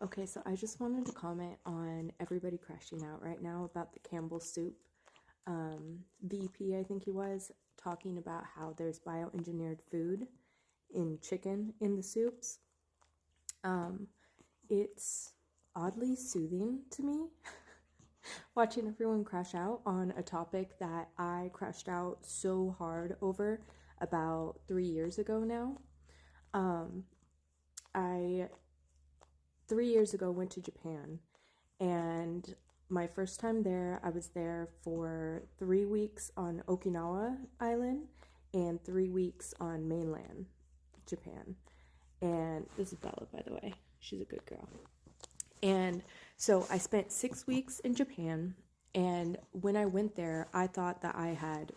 Okay, so I just wanted to comment on everybody crashing out right now about the Campbell's soup. VP, I think he was, talking about how there's bioengineered food in chicken in the soups. It's oddly soothing to me watching everyone crash out on a topic that I crashed out so hard over about 3 years ago now. I 3 years ago went to Japan, and my first time there, I was there for 3 weeks on Okinawa Island and 3 weeks on mainland Japan. And this is Bella, by the way. She's a good girl. And so I spent 6 weeks in Japan, and when I went there, I thought that I had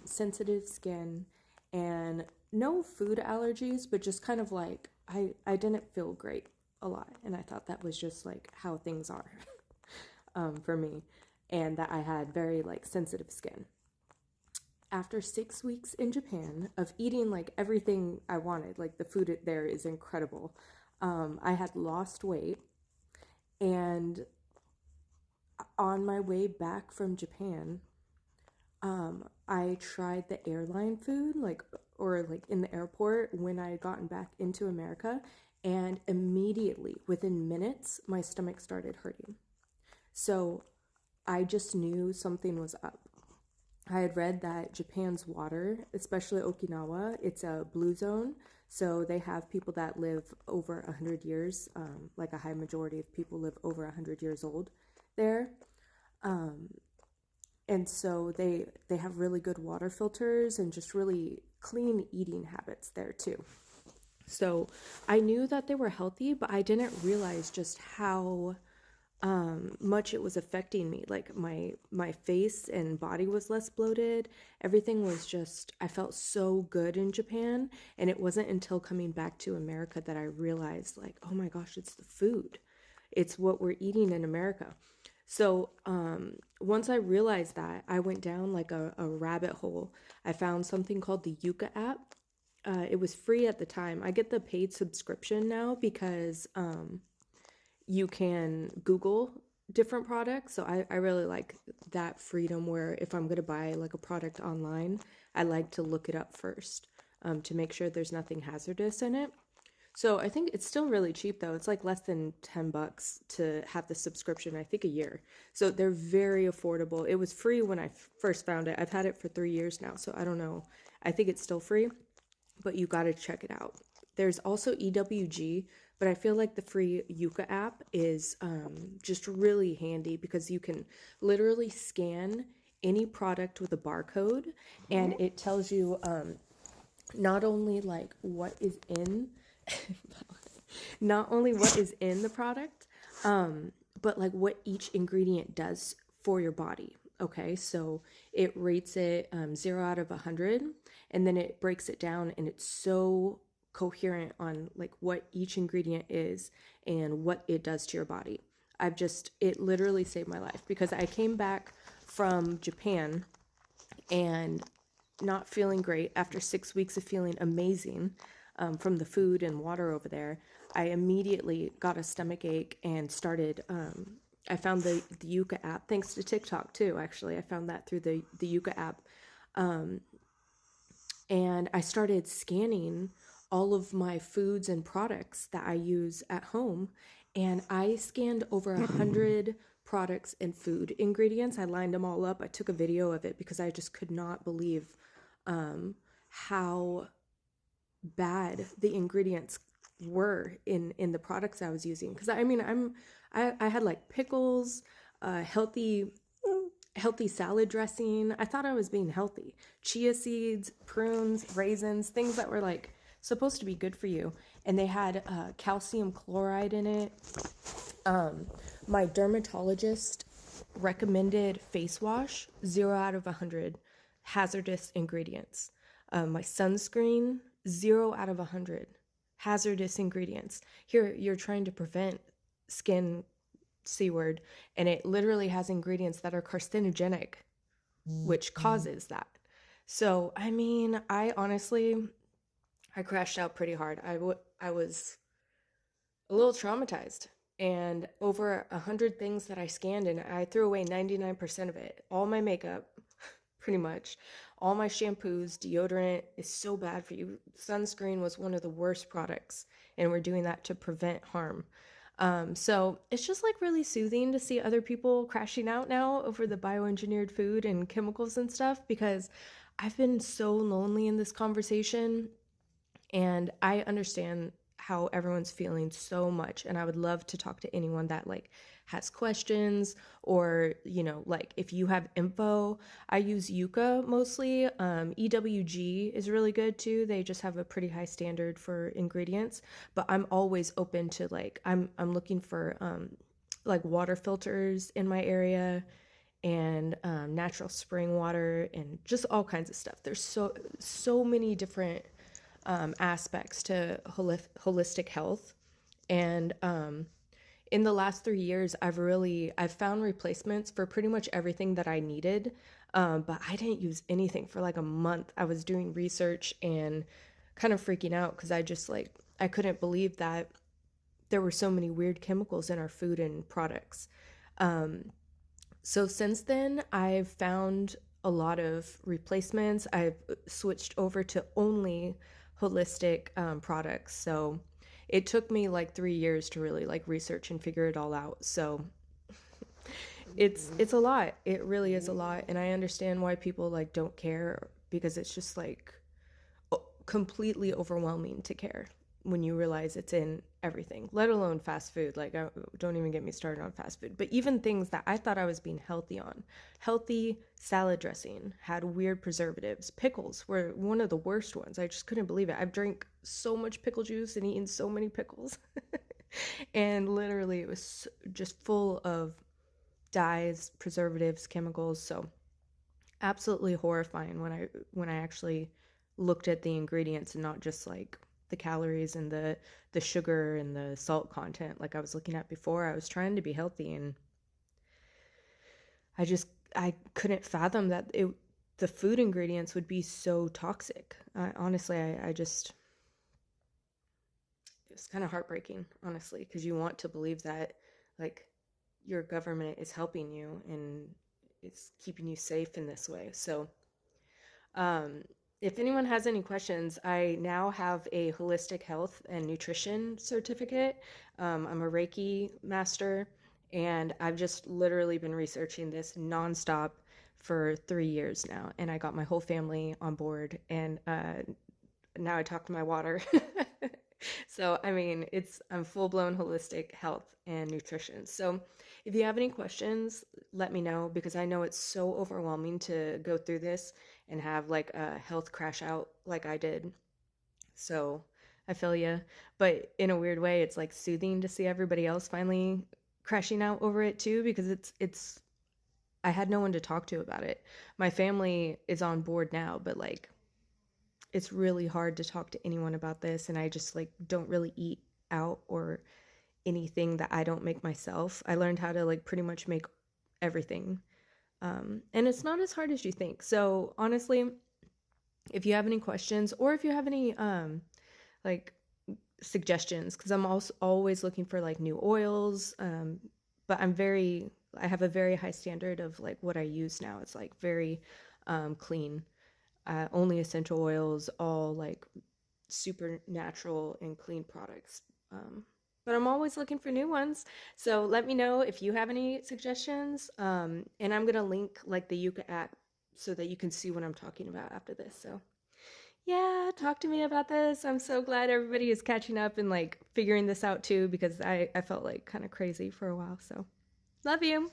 sensitive skin and no food allergies, but just kind of like I didn't feel great a lot, and I thought that was just like how things are for me, and that I had very like sensitive skin. After 6 weeks in Japan of eating like everything I wanted, like the food there is incredible, I had lost weight, and on my way back from Japan, I tried the airline food, or like in the airport when I had gotten back into America, and immediately, within minutes, my stomach started hurting. So I just knew something was up. I had read that Japan's water, especially Okinawa, it's a blue zone. So they have people that live over 100 years, like a high majority of people live over 100 years old there. And so they have really good water filters and just really clean eating habits there too. So I knew that they were healthy, but I didn't realize just how much it was affecting me. Like my face and body was less bloated. Everything was just, I felt so good in Japan, and it wasn't until coming back to America that I realized, like, oh my gosh, it's the food. It's what we're eating in America. So once I realized that, I went down like a rabbit hole. I found something called the Yuka app. It was free at the time. I get the paid subscription now because you can Google different products. So I really like that freedom where if I'm going to buy like a product online, I like to look it up first to make sure there's nothing hazardous in it. So I think it's still really cheap though. It's like less than $10 to have the subscription, I think a year. So they're very affordable. It was free when I first found it. I've had it for 3 years now, so I don't know. I think it's still free, but you got to check it out. There's also EWG, but I feel like the free Yuka app is just really handy because you can literally scan any product with a barcode, and it tells you not only like what is in not only what is in the product, but like what each ingredient does for your body. Okay, so it rates it 0 out of 100, and then it breaks it down, and it's so coherent on like what each ingredient is and what it does to your body. It literally saved my life because I came back from Japan and not feeling great after 6 weeks of feeling amazing from the food and water over there. I immediately got a stomach ache and started. I found the Yuka app thanks to TikTok too. Actually, I found that through the Yuka app, and I started scanning all of my foods and products that I use at home, and I scanned over 100 products and food ingredients. I lined them all up. I took a video of it because I just could not believe how bad the ingredients were in the products I was using. Because I mean, I had like pickles, healthy salad dressing. I thought I was being healthy. Chia seeds, prunes, raisins, things that were like supposed to be good for you, and they had calcium chloride in it. My dermatologist recommended face wash, 0 out of 100 hazardous ingredients. My sunscreen, 0 out of 100 hazardous ingredients. Here, you're trying to prevent skin C word, and it literally has ingredients that are carcinogenic, which causes that. So, I mean, I crashed out pretty hard. I was a little traumatized. and over 100 things that I scanned, and I threw away 99% of it. All my makeup, pretty much, all my shampoos, deodorant is so bad for you. Sunscreen was one of the worst products, and we're doing that to prevent harm. So it's just like really soothing to see other people crashing out now over the bioengineered food and chemicals and stuff, because I've been so lonely in this conversation, and I understand how everyone's feeling so much, and I would love to talk to anyone that like has questions, or like if you have info. I use Yuka mostly. EWG is really good too. They just have a pretty high standard for ingredients, but I'm always open to like I'm looking for like water filters in my area, and natural spring water, and just all kinds of stuff. There's so many different aspects to holistic health. And in the last 3 years, I've found replacements for pretty much everything that I needed. But I didn't use anything for like a month. I was doing research and kind of freaking out because I couldn't believe that there were so many weird chemicals in our food and products. So since then, I've found a lot of replacements. I've switched over to only holistic products. So it took me like 3 years to really like research and figure it all out. So it's a lot. It really is a lot, and I understand why people like don't care, because it's just like completely overwhelming to care when you realize it's in everything, let alone fast food. Like, don't even get me started on fast food. But even things that I thought I was being healthy on, healthy salad dressing had weird preservatives. Pickles were one of the worst ones. I just couldn't believe it. I've drank so much pickle juice and eaten so many pickles. And literally, it was just full of dyes, preservatives, chemicals. So absolutely horrifying when I actually looked at the ingredients and not just like the calories and the sugar and the salt content like I was looking at before. I was trying to be healthy, and I couldn't fathom that the food ingredients would be so toxic. Honestly, I just it's kind of heartbreaking, honestly, because you want to believe that like your government is helping you and it's keeping you safe in this way. So um, if anyone has any questions, I now have a holistic health and nutrition certificate. I'm a Reiki master, and I've just literally been researching this nonstop for 3 years now. And I got my whole family on board, and now I talk to my water. So, I mean, I'm full blown holistic health and nutrition. So, if you have any questions, let me know, because I know it's so overwhelming to go through this and have like a health crash out like I did. So, I feel you. But in a weird way, it's like soothing to see everybody else finally crashing out over it too, because I had no one to talk to about it. My family is on board now, but like it's really hard to talk to anyone about this, and I just like don't really eat out or anything that I don't make myself. I learned how to like pretty much make everything. And it's not as hard as you think. So honestly, if you have any questions, or if you have any like suggestions, because I'm also always looking for like new oils, but I have a very high standard of like what I use now. It's like very clean, only essential oils, all like super natural and clean products. But I'm always looking for new ones. So let me know if you have any suggestions. And I'm going to link like the Yuka app so that you can see what I'm talking about after this. So yeah, talk to me about this. I'm so glad everybody is catching up and like figuring this out too, because I felt like kind of crazy for a while. So love you.